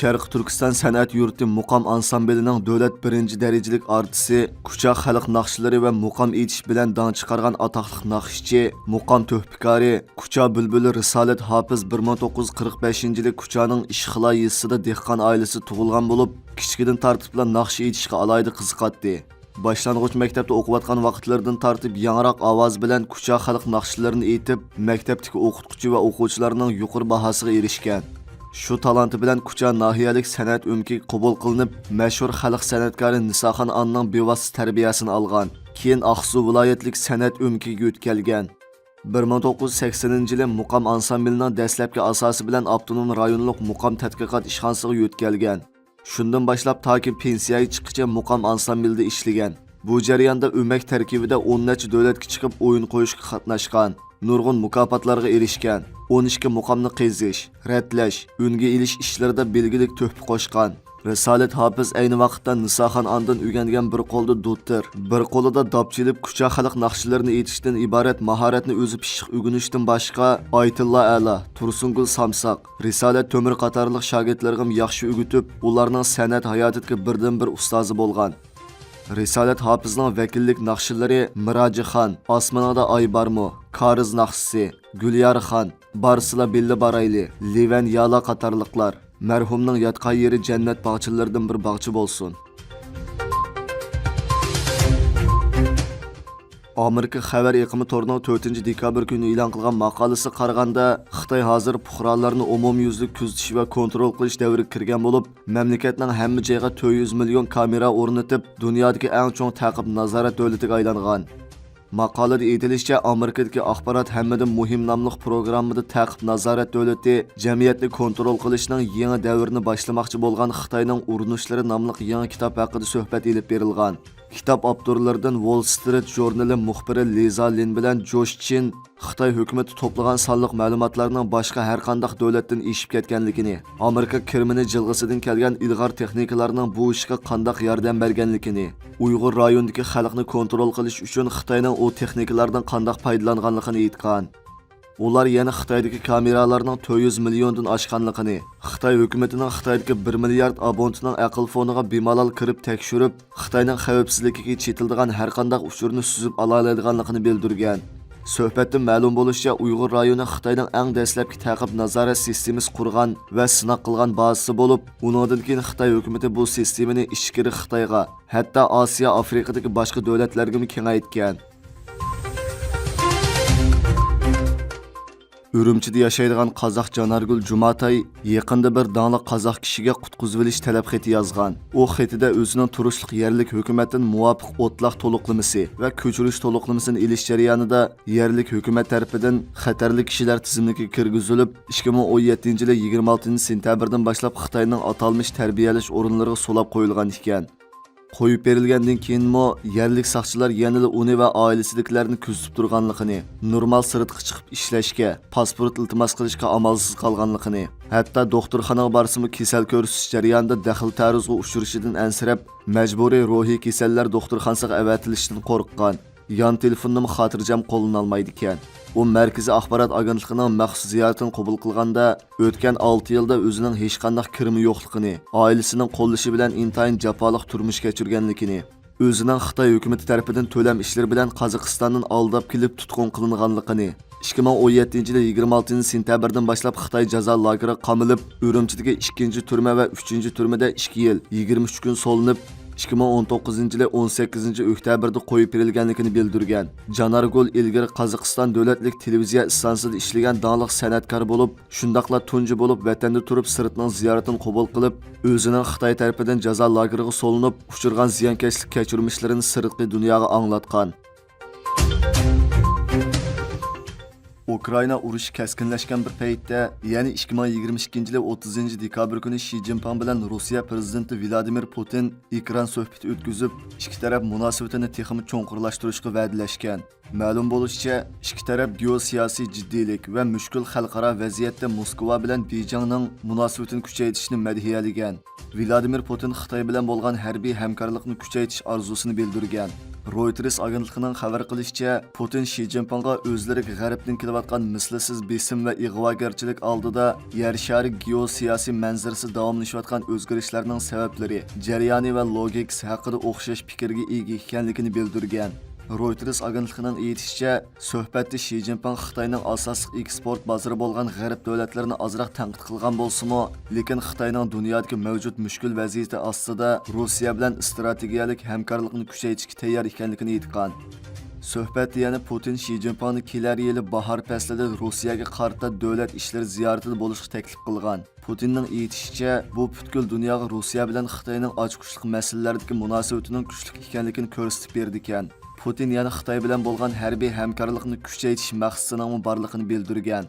Sharq Turkiston san'at yurti muqam ansamblining davlat birinchi darajalik artisti, Kucha xalq naqshlari va muqam aytish bilan dong chiqargan atoqli naqshchi, muqam to'hpikori, Kucha bulbuli Risolat Hofiz 1945-yili Kuchaning Ishxilo yezisida dehqon oilasi tug'ilgan bo'lib, kichkidan tartib bilan naqsh aytishga alayda qiziqatdi. Boshlang'ich maktabda o'qiyotgan vaqtlardan tartib yangroq ovoz bilan Kucha xalq naqshlarini aytib, maktabdagi o'qituvchi va o'quvchilarning yuqori bahosiga erishgan. Shu talanti bilan Kucha nahiyalik san'at o'mkiga qabul qilinib, mashhur xalq san'atkori Nisoxon onning bevosita tarbiyasini olgan. Keyin Aqsu viloyatlik san'at o'mkiga o'tkazilgan. 1980-yili muqam ansamblining dastlabki asosi bilan avtonom rayonlik muqam tadqiqot ishxonasiga o'tkazilgan. Shundan boshlab toki pensiyaga chiqquncha muqam ansamblida ishlagan. Bu jarayonda o'mak tarkibida 10 necha davlatga chiqib o'yin qo'yishga qatnashgan. Nurg'un mukofotlarga erishgan. 12 muqamni qizish, ratlash, o'nga ilish ishlarida belgilik to'hfa qo'shgan. Risolat Hofiz ayni vaqtda Nisoxon ondan o'rgangan bir qo'lda do'ttir, bir qo'lida dopchilib Kucha xalq naqshlarini aytishdan iborat mahoratni o'zi pishiq o'rganishdan boshqa Aytilla Ala, Tursungul Samsaq, Risolat To'mir qatorliq shogirdlarga yaxshi o'rgatib, ularning san'at hayotidagi birdan-bir ustozi bo'lgan. Risolat Hofizning vakillik naqshlari Miraji-xon, Osmonada oy bormi, Kariz naqshisi, Gulyar-xon, Barsila Billa Barayli, Livan Yala qatorliqlar. Mərhumning yatqan yeri jannat bog'chilaridan bir bog'chi bo'lsin. Amerika xabar iqimi torining 4-dekabr kuni e'lon qilgan maqolasi qaraganda, Xitoy hozir fuqarolarni umumyuzlik kuzatish va kontrol qilish davriga kirgan bo'lib, mamlakatning hamma joyiga 400 million kamera o'rnatib, dunyodagi eng chong ta'qib nazorat davlatiga aylangan. Maqolada aytilishicha, Amerikadagi axborot hammadan muhim nomli programmada ta'qib nazorat davlati jamiyatni kontrol qilishning yangi davrini boshlamoqchi bo'lgan Xitoyning urinishlari nomli yangi kitob haqida suhbat elib berilgan. Kitob avtorlaridan Wall Street jurnali muxbiri Liza Lin bilan Josh Chin Xitoy hukumati to'plagan sonliq ma'lumotlarning boshqa har qanday davlatdan eshib ketganligini, Amerika kirmini jilg'isidan kelgan ilg'or texnikalarning bu ishga qanday yordam berganligini, Uyg'ur rayonidagi xalqni kontrol qilish uchun Xitoyning o texnikalardan qanday foydalanganligini aytgan. Ular yana Xitoydagi kameralarning 400 milliondan oshganligini, Xitoy hukumatining Xitoydagi 1 milliard abonentining aql foniga bemalol kirib tekshirib, Xitoyning xavfsizligiga chetiladigan har qanday uchurni suzib ola oladiganligini bildirgan. Suhbatda ma'lum bo'lishicha, Uyg'ur rayoni Xitoyning eng dastlabki ta'qib nazorat sistemasi qurgan va sinov qilgan bazasi bo'lib, undan keyin Xitoy hukumati bu sistemani ichkari Xitoyga, hatto Osiyo, Afrikadagi boshqa davlatlarga kengaytgan. Ürümchida yashaydigan qozoq Janargul Jumatay yaqinda bir dangli qozoq kishiga qutqizib olish talab xati yozgan. U xatida o'zining turishlik yerlik hukumatdan muvofiq o'tloq to'liqlamasi va ko'chirish to'liqlamasini elish jarayonida yerlik hukumat tarafidan xatarli kishilar tizimiga kirgizilib, 2017-yil 26-sentyabrdan boshlab Xitoyning atalmış tarbiyalash o'rinlariga so'lab qo'yilgan ekan. Qo'yib berilgandan keyinmi yerlik saqchilar yanada uni va oilasidagilarni kuzatib turganligini, normal sirtqa chiqib ishlashga, pasport iltimos qilishga amalsiz qolganligini, hatto doktorxonaga borsimi kasal ko'risish jarayonida daxl ta'ruzga uchrashidan ansirab, majburiy ruhiy kasallar doktorxonasiga avatilishidan qo'rqqan. Yan telefonini xotirjam qo'ldan olmaydi ekan. U Markaziy axborot agentligining maxsus ziyoratini qabul qilganda, o'tgan 6 yilda o'zining hech qanday kirimi yo'qligini, oilasining qo'llashi bilan intayin jafoliq turmush kechirganligini, o'zining Xitoy hukumati tomonidan to'lam ishlar bilan Qozog'istondan aldab kelib tutqun qilinganligini, 2017-yil 26-sentyabrdan boshlab Xitoy jazo lageri qamilib, Urumchidagi 2-turma va 3-turmada 2 yil 23 kun solinib, 2019-yil 18-oktyabrda qo'yib berilganligini bildirgan. Janargul ilgari Qozog'iston davlatlik televiziya stansiyasida ishlagan danglik san'atkor bo'lib, shundaqla tunji bo'lib vatanda turib sirtning ziyoratini qabul qilib, o'zining Xitoy tarafidan jazo lageriga solinib, uchirgan ziyonkashlik kechirmishlarini sirtqi dunyoga anglatgan. Ukraina urushi keskinlashgan bir paytda, ya'ni 2022-yil 30-dekabr kuni Xi Jinping bilan Rossiya prezidenti Vladimir Putin ekran suhbati o'tkazib, ikki taraf munosabatini texmi cho'nqurlashtirishga va'dalashgan. Ma'lum bo'lishicha, ikki taraf geosiyosiy jiddiylik va mushkul xalqaro vaziyatda Moskva bilan Bejingning munosabatini kuchaytirishni madhiyalagan. Vladimir Putin Xitoy bilan bo'lgan harbiy hamkorlikni kuchaytirish orzusini bildirgan. Reuters agentligining xabar qilishicha, Putin Shi Jinpingga o'zlariga g'arbdan kelayotgan mislsiz besim va ig'vogarchilik oldida yer shari geosiyosiy manzarasi davomlashayotgan o'zgarishlarning sabablari, jarayoni va logikasi haqida o'xshash fikrga ega ekanligini bildirgan. Reuters agentligining aytishicha, suhbatda Shi Jinping Xitoyning asosiy eksport bozori bo'lgan g'arb davlatlarini ozroq tanqid qilgan bo'lsa-mu, lekin Xitoyning dunyodagi mavjud mushkul vaziyati ostida Rossiya bilan strategiyalik hamkorlikni kuchaytirishga tayyor ekanligini aytgan. Suhbatda yana Putin Shi Jinpingni kelar yili bahor faslida Rossiyaga qarata davlat ishlari ziyoratida bo'lishga taklif qilgan. Putinning aytishicha, bu butkul dunyoga Rossiya bilan Xitoyning ochiqlik masalalardagi munosabatining kuchli ekanligini ko'rsatib berdi ekan. Putin yana Xitoy bilan bo'lgan harbiy hamkorlikni kuchaytirish maqsadining borligini bildirgan.